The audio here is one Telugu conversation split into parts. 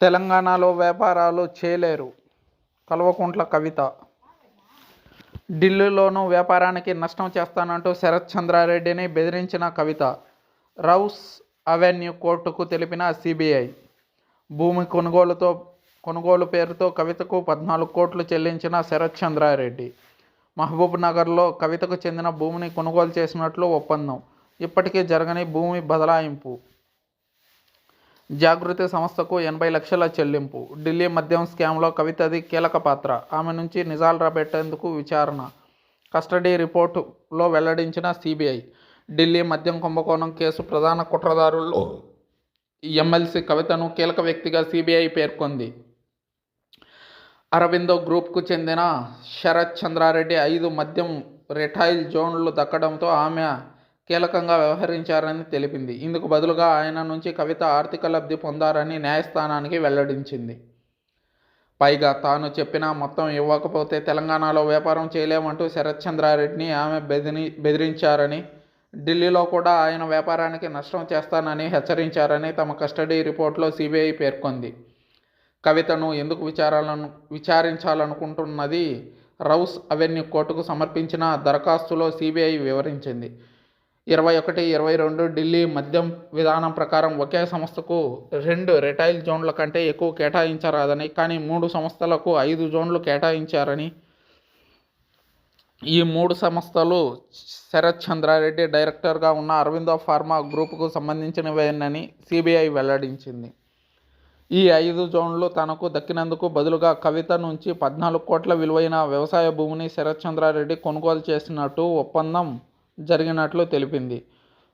తెలంగాణలో వ్యాపారాలు చేయలేరు కల్వకుంట్ల కవిత. ఢిల్లీలోనూ వ్యాపారానికి నష్టం చేస్తానంటూ శరత్ చంద్రారెడ్డిని బెదిరించిన కవిత రౌస్ అవెన్యూ కోర్టుకు తెలిపిన సిబిఐ. భూమి కొనుగోలు పేరుతో కవితకు 14 కోట్లు చెల్లించిన శరత్ చంద్రారెడ్డి. మహబూబ్ నగర్లో కవితకు చెందిన భూమిని కొనుగోలు చేసినట్లు ఒప్పందం. ఇప్పటికీ జరగని భూమి బదలాయింపు. జాగృతి సంస్థకు 80 లక్షల చెల్లింపు. ఢిల్లీ మద్యం స్కామ్లో కవితది కీలక పాత్ర. ఆమె నుంచి నిజాలు రాబట్టేందుకు విచారణ. కస్టడీ రిపోర్టులో వెల్లడించిన సిబిఐ. ఢిల్లీ మద్యం కుంభకోణం కేసు ప్రధాన కుట్రదారుల్లో ఎమ్మెల్సీ కవితను కీలక వ్యక్తిగా సిబిఐ పేర్కొంది. అరబిందో గ్రూప్కు చెందిన శరత్ చంద్రారెడ్డి 5 మద్యం రిటైల్ జోన్లు దక్కడంతో ఆమె కీలకంగా వ్యవహరించారని తెలిపింది. ఇందుకు బదులుగా ఆయన నుంచి కవిత ఆర్థిక లబ్ధి పొందారని న్యాయస్థానానికి వెల్లడించింది. పైగా తాను చెప్పిన మొత్తం ఇవ్వకపోతే తెలంగాణలో వ్యాపారం చేయలేమంటూ శరత్ చంద్రారెడ్డిని ఆమె బెదిరించారని, ఢిల్లీలో కూడా ఆయన వ్యాపారానికి నష్టం చేస్తానని హెచ్చరించారని తమ కస్టడీ రిపోర్టులో సిబిఐ పేర్కొంది. కవితను ఎందుకు విచారించాలనుకుంటున్నది రౌస్ అవెన్యూ కోర్టుకు సమర్పించిన దరఖాస్తులో సిబిఐ వివరించింది. 21-22 ఢిల్లీ మద్యం విధానం ప్రకారం ఒకే సంస్థకు 2 రిటైల్ జోన్ల కంటే ఎక్కువ కేటాయించరాదని, కానీ 3 సంస్థలకు 5 జోన్లు కేటాయించారని, ఈ 3 సంస్థలు శరత్ చంద్రారెడ్డి డైరెక్టర్గా ఉన్న అరబిందో ఫార్మా గ్రూపుకు సంబంధించినవేనని సిబిఐ వెల్లడించింది. ఈ 5 జోన్లు తనకు దక్కినందుకు బదులుగా కవిత నుంచి 14 కోట్ల విలువైన వ్యవసాయ భూమిని శరత్ చంద్రారెడ్డి కొనుగోలు చేసినట్టు ఒప్పందం జరిగినట్లు తెలిపింది.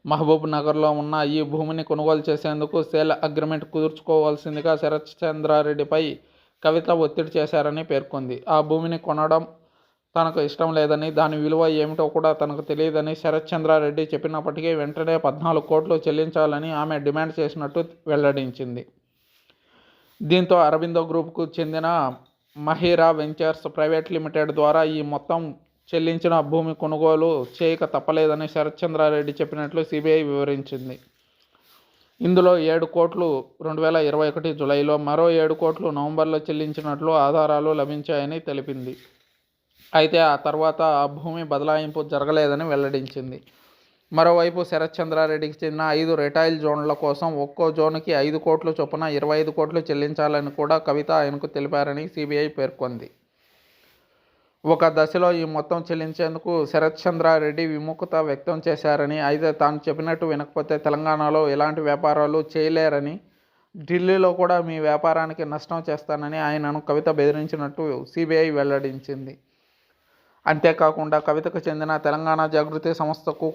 మహబూబ్ నగర్లో ఉన్న ఈ భూమిని కొనుగోలు చేసేందుకు సేల్ అగ్రిమెంట్ కుదుర్చుకోవాల్సిందిగా శరత్ చంద్రారెడ్డిపై కవిత ఒత్తిడి చేశారని పేర్కొంది. ఆ భూమిని కొనడం తనకు ఇష్టం లేదని, దాని విలువ ఏమిటో కూడా తనకు తెలియదని శరత్ చంద్రారెడ్డి చెప్పినప్పటికీ వెంటనే 14 కోట్లు చెల్లించాలని ఆమె డిమాండ్ చేసినట్టు వెల్లడించింది. దీంతో అరబిందో గ్రూప్కు చెందిన మహీరా వెంచర్స్ ప్రైవేట్ లిమిటెడ్ ద్వారా ఈ మొత్తం చెల్లించిన భూమి కొనుగోలు చేయక తప్పలేదని శరత్ చంద్రారెడ్డి చెప్పినట్లు సిబిఐ వివరించింది. ఇందులో 7 కోట్లు 2021 జూలైలో, మరో 7 కోట్లు నవంబర్లో చెల్లించినట్లు ఆధారాలు లభించాయని తెలిపింది. అయితే ఆ తర్వాత ఆ భూమి బదలాయింపు జరగలేదని వెల్లడించింది. మరోవైపు శరత్ చంద్రారెడ్డికి చెందిన 5 రిటైల్ జోన్ల కోసం ఒక్కో జోన్కి 5 కోట్ల చొప్పున 25 కోట్లు చెల్లించాలని కూడా కవిత ఆయనకు తెలిపారని సిబిఐ పేర్కొంది. ఒక దశలో ఈ మొత్తం చెల్లించేందుకు శరత్ చంద్రారెడ్డి విముఖత వ్యక్తం చేశారని, అయితే తాను చెప్పినట్టు వినకపోతే తెలంగాణలో ఎలాంటి వ్యాపారాలు చేయలేరని, ఢిల్లీలో కూడా మీ వ్యాపారానికి నష్టం చేస్తానని ఆయనను కవిత బెదిరించినట్టు సిబిఐ వెల్లడించింది. అంతేకాకుండా కవితకు చెందిన తెలంగాణ జాగృతి సంస్థకు